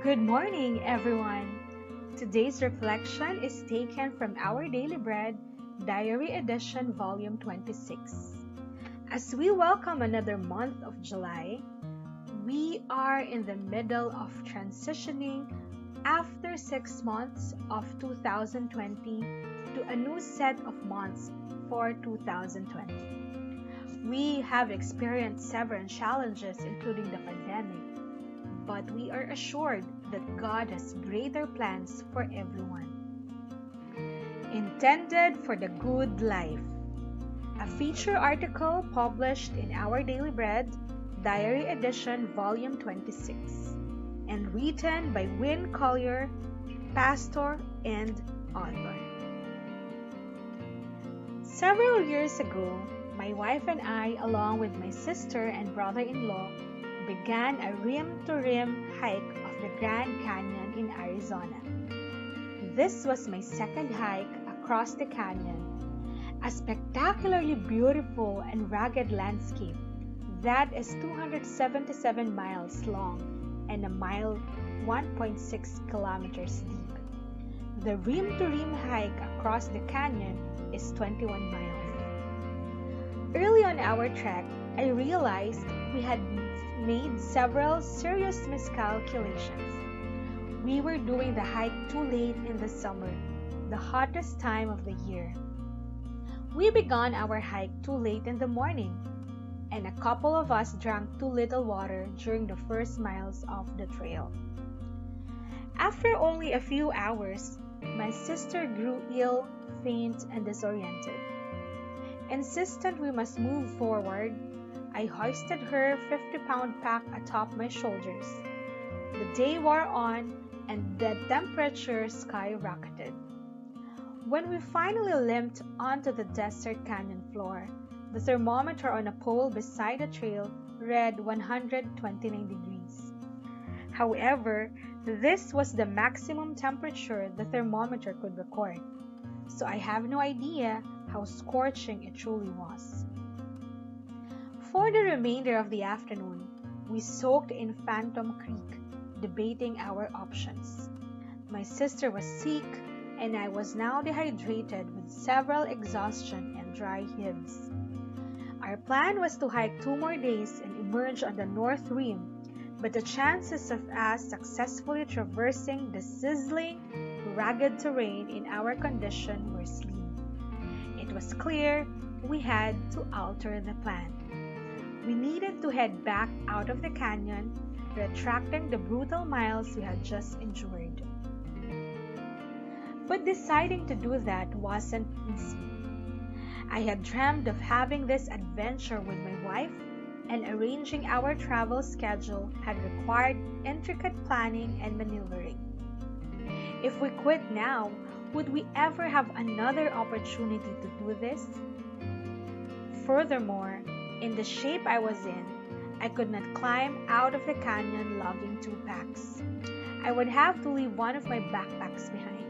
Good morning, everyone. Today's reflection is taken from Our Daily Bread, Diary Edition, Volume 26. As we welcome another month of July, we are in the middle of transitioning after 6 months of 2020 to a new set of months for 2020. We have experienced several challenges, including the pandemic, but we are assured that God has greater plans for everyone. Intended for the Good Life. A feature article published in Our Daily Bread, Diary Edition, Volume 26, and written by Win Collier, pastor and author. Several years ago, my wife and I, along with my sister and brother-in-law, began a rim-to-rim hike of the Grand Canyon in Arizona. This was my second hike across the canyon, a spectacularly beautiful and rugged landscape that is 277 miles long and a mile 1.6 kilometers deep. The rim-to-rim hike across the canyon is 21 miles. Early on our trek, I realized we had made several serious miscalculations. We were doing the hike too late in the summer, the hottest time of the year. We began our hike too late in the morning, and a couple of us drank too little water during the first miles of the trail. After only a few hours, my sister grew ill, faint, and disoriented. Insistent we must move forward, I hoisted her 50-pound pack atop my shoulders. The day wore on, and the temperature skyrocketed. When we finally limped onto the desert canyon floor, the thermometer on a pole beside the trail read 129 degrees. However, this was the maximum temperature the thermometer could record, so I have no idea how scorching it truly was. For the remainder of the afternoon, we soaked in Phantom Creek, debating our options. My sister was sick, and I was now dehydrated with several exhaustion and dry heaves. Our plan was to hike 2 more days and emerge on the North Rim, but the chances of us successfully traversing the sizzling, rugged terrain in our condition were slim. It was clear we had to alter the plan. We needed to head back out of the canyon, retracting the brutal miles we had just endured. But deciding to do that wasn't easy. I had dreamed of having this adventure with my wife, and arranging our travel schedule had required intricate planning and maneuvering. If we quit now, would we ever have another opportunity to do this? Furthermore, in the shape I was in, I could not climb out of the canyon lugging 2 packs. I would have to leave one of my backpacks behind.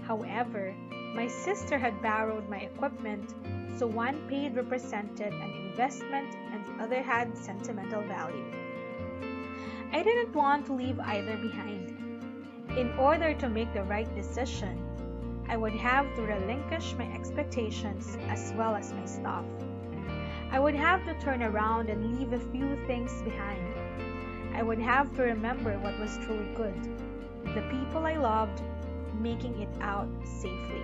However, my sister had borrowed my equipment, so one paid represented an investment and the other had sentimental value. I didn't want to leave either behind. In order to make the right decision, I would have to relinquish my expectations as well as my stuff. I would have to turn around and leave a few things behind. I would have to remember what was truly good, the people I loved, making it out safely.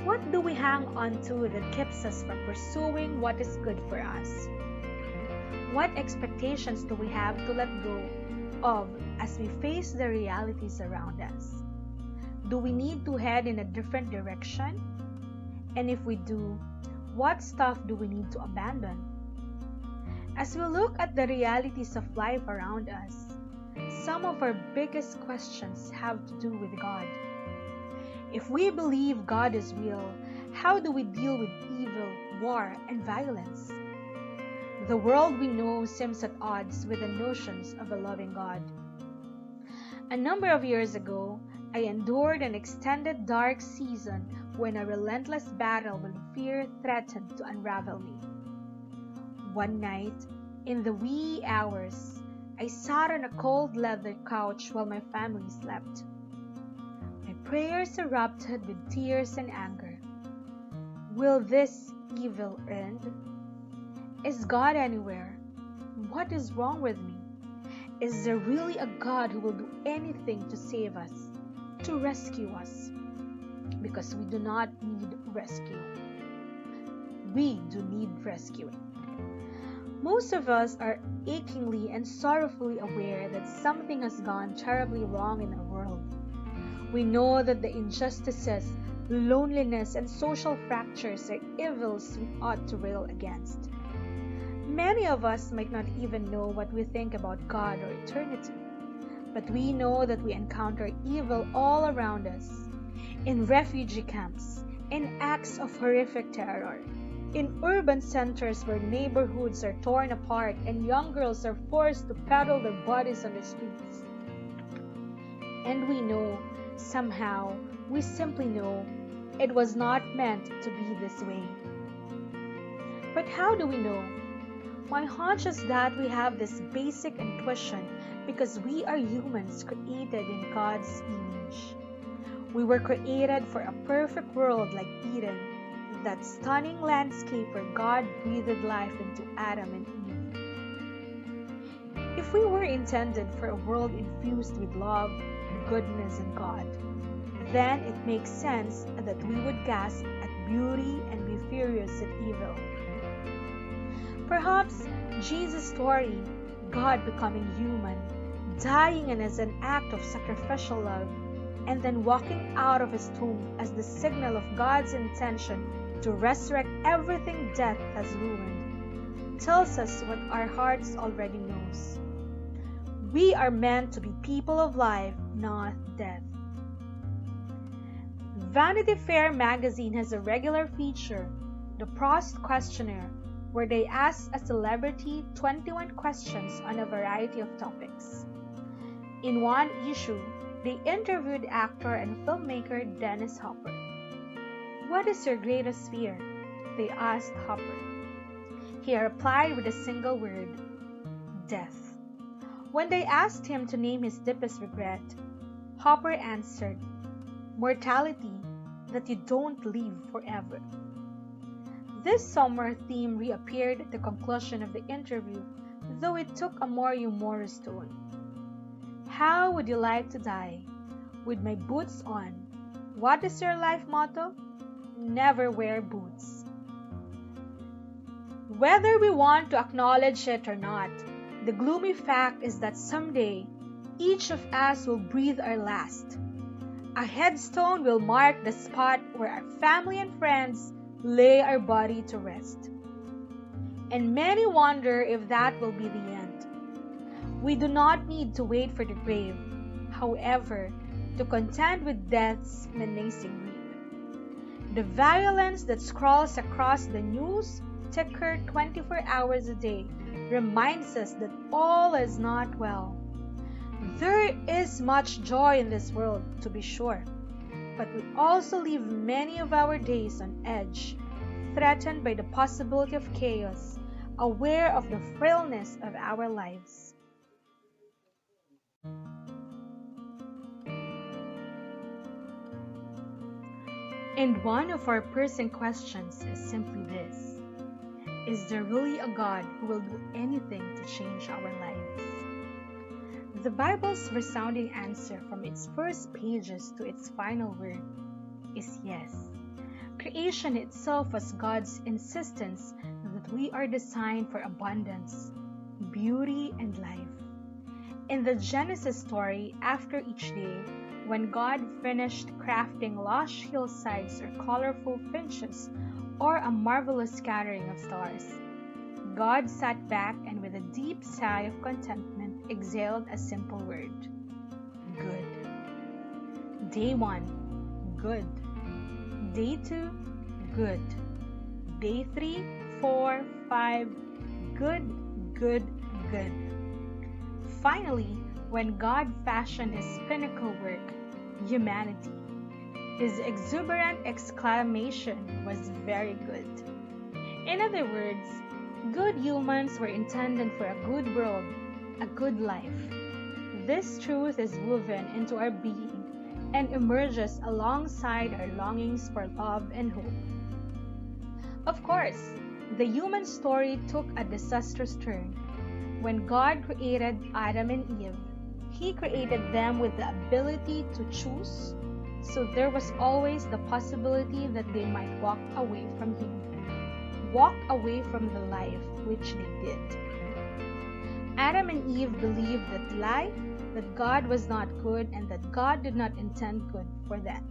What do we hang on to that keeps us from pursuing what is good for us? What expectations do we have to let go of as we face the realities around us? Do we need to head in a different direction? And if we do, what stuff do we need to abandon? As we look at the realities of life around us, some of our biggest questions have to do with God. If we believe God is real, how do we deal with evil, war, and violence? The world we know seems at odds with the notions of a loving God. A number of years ago, I endured an extended dark season when a relentless battle with fear threatened to unravel me. One night, in the wee hours, I sat on a cold leather couch while my family slept. My prayers erupted with tears and anger. Will this evil end? Is God anywhere? What is wrong with me? Is there really a God who will do anything to save us, to rescue us? Because we do not need rescue. We do need rescuing. Most of us are achingly and sorrowfully aware that something has gone terribly wrong in our world. We know that the injustices, loneliness, and social fractures are evils we ought to rail against. Many of us might not even know what we think about God or eternity, but we know that we encounter evil all around us, in refugee camps, in acts of horrific terror, in urban centers where neighborhoods are torn apart and young girls are forced to peddle their bodies on the streets. And we know, somehow, we simply know, it was not meant to be this way. But how do we know? My hunch is that we have this basic intuition because we are humans created in God's image. We were created for a perfect world like Eden, that stunning landscape where God breathed life into Adam and Eve. If we were intended for a world infused with love, goodness, and God, then it makes sense that we would gasp at beauty and be furious at evil. Perhaps Jesus' story, God becoming human, dying and as an act of sacrificial love, and then walking out of his tomb as the signal of God's intention to resurrect everything death has ruined, tells us what our hearts already knows. We are meant to be people of life, not death. Vanity Fair magazine has a regular feature, the Proust Questionnaire, where they ask a celebrity 21 questions on a variety of topics. In one issue, they interviewed actor and filmmaker Dennis Hopper. "What is your greatest fear?" they asked Hopper. He replied with a single word: death. When they asked him to name his deepest regret, Hopper answered, mortality, that you don't live forever. This somber theme reappeared at the conclusion of the interview, though it took a more humorous tone. "How would you like to die?" "With my boots on." "What is your life motto?" "Never wear boots." Whether we want to acknowledge it or not, the gloomy fact is that someday, each of us will breathe our last. A headstone will mark the spot where our family and friends lay our body to rest. And many wonder if that will be the end. We do not need to wait for the grave, however, to contend with death's menacing reap. The violence that scrolls across the news ticker 24 hours a day reminds us that all is not well. There is much joy in this world, to be sure, but we also live many of our days on edge, threatened by the possibility of chaos, aware of the frailness of our lives. And one of our pressing questions is simply this: is there really a God who will do anything to change our lives? The Bible's resounding answer from its first pages to its final word is yes. Creation itself was God's insistence that we are designed for abundance, beauty, and life. In the Genesis story, after each day, when God finished crafting lush hillsides or colorful finches or a marvelous scattering of stars, God sat back and with a deep sigh of contentment exhaled a simple word: good. Day 1, good. Day 2, good. Day 3, 4, 5, good, good, good. Finally, when God fashioned his pinnacle work, humanity, his exuberant exclamation was very good. In other words, good humans were intended for a good world, a good life. This truth is woven into our being and emerges alongside our longings for love and hope. Of course, the human story took a disastrous turn. When God created Adam and Eve, He created them with the ability to choose, so there was always the possibility that they might walk away from Him, walk away from the life which they did. Adam and Eve believed that lie, that God was not good and that God did not intend good for them.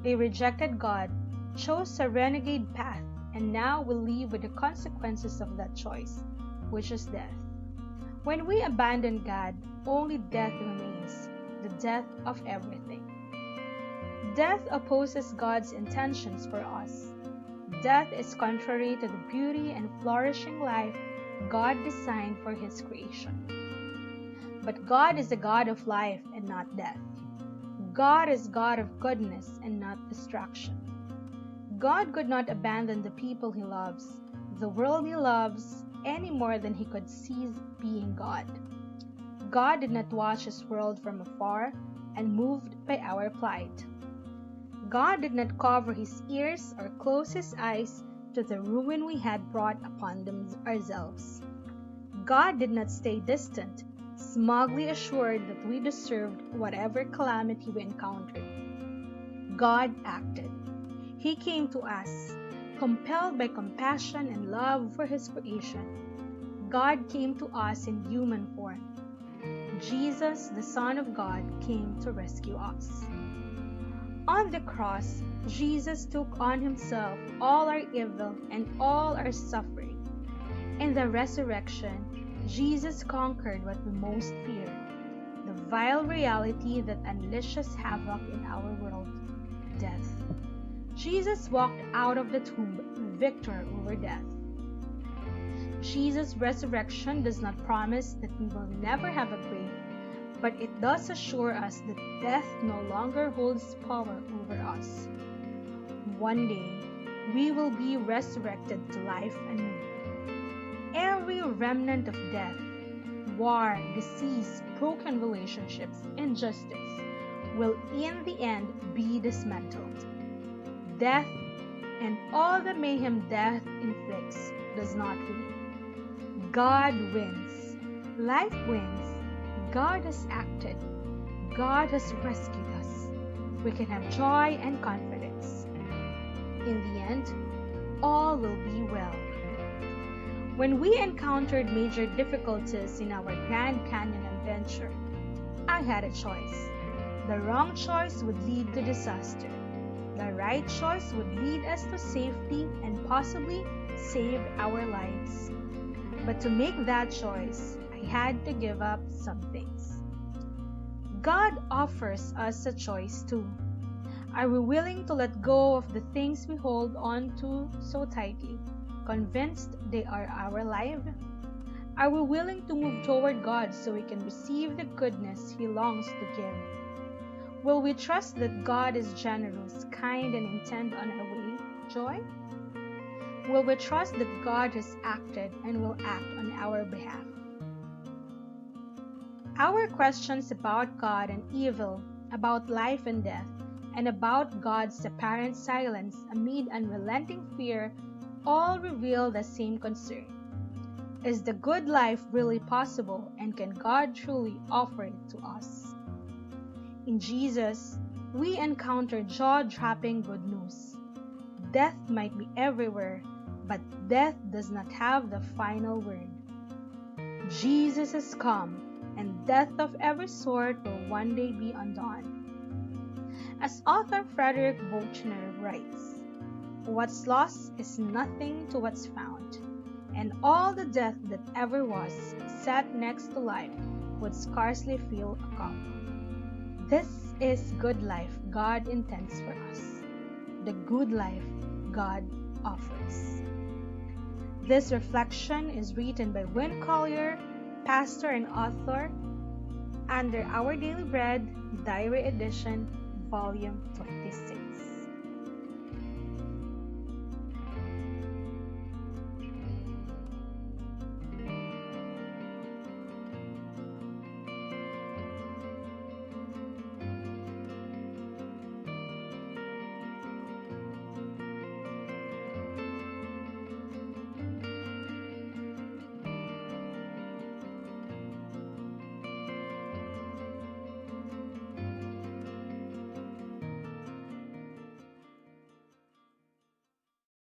They rejected God, chose a renegade path, and now will live with the consequences of that choice, which is death. When we abandon God, only death remains, the death of everything. Death opposes God's intentions for us. Death is contrary to the beauty and flourishing life God designed for His creation. But God is a God of life and not death. God is God of goodness and not destruction. God could not abandon the people He loves, the world He loves, any more than He could cease being God. God did not watch His world from afar and moved by our plight. God did not cover His ears or close His eyes to the ruin we had brought upon them ourselves. God did not stay distant, smugly assured that we deserved whatever calamity we encountered. God acted. He came to us, compelled by compassion and love for His creation. God came to us in human form. Jesus, the Son of God, came to rescue us. On the cross, Jesus took on Himself all our evil and all our suffering. In the resurrection, Jesus conquered what we most fear, the vile reality that unleashes havoc in our world, death. Jesus walked out of the tomb victor over death. Jesus' resurrection does not promise that we will never have a grave, but it does assure us that death no longer holds power over us. One day, we will be resurrected to life anew. Every remnant of death, war, disease, broken relationships, injustice will in the end be dismantled. Death and all the mayhem death inflicts does not win. God wins. Life wins. God has acted. God has rescued us. We can have joy and confidence. In the end, all will be well. When we encountered major difficulties in our Grand Canyon adventure, I had a choice. The wrong choice would lead to disaster. The right choice would lead us to safety and possibly save our lives. But to make that choice, I had to give up some things. God offers us a choice too. Are we willing to let go of the things we hold on to so tightly, convinced they are our life? Are we willing to move toward God so we can receive the goodness He longs to give? Will we trust that God is generous, kind, and intent on our way, joy? Will we trust that God has acted and will act on our behalf? Our questions about God and evil, about life and death, and about God's apparent silence amid unrelenting fear all reveal the same concern. Is the good life really possible, and can God truly offer it to us? In Jesus, we encounter jaw-dropping good news. Death might be everywhere, but death does not have the final word. Jesus has come, and death of every sort will one day be undone. As author Frederick Buechner writes, "What's lost is nothing to what's found, and all the death that ever was set next to life would scarcely feel a cup." This is good life God intends for us, the good life God offers. This reflection is written by Win Collier, pastor and author, under Our Daily Bread, Diary Edition, Volume 56.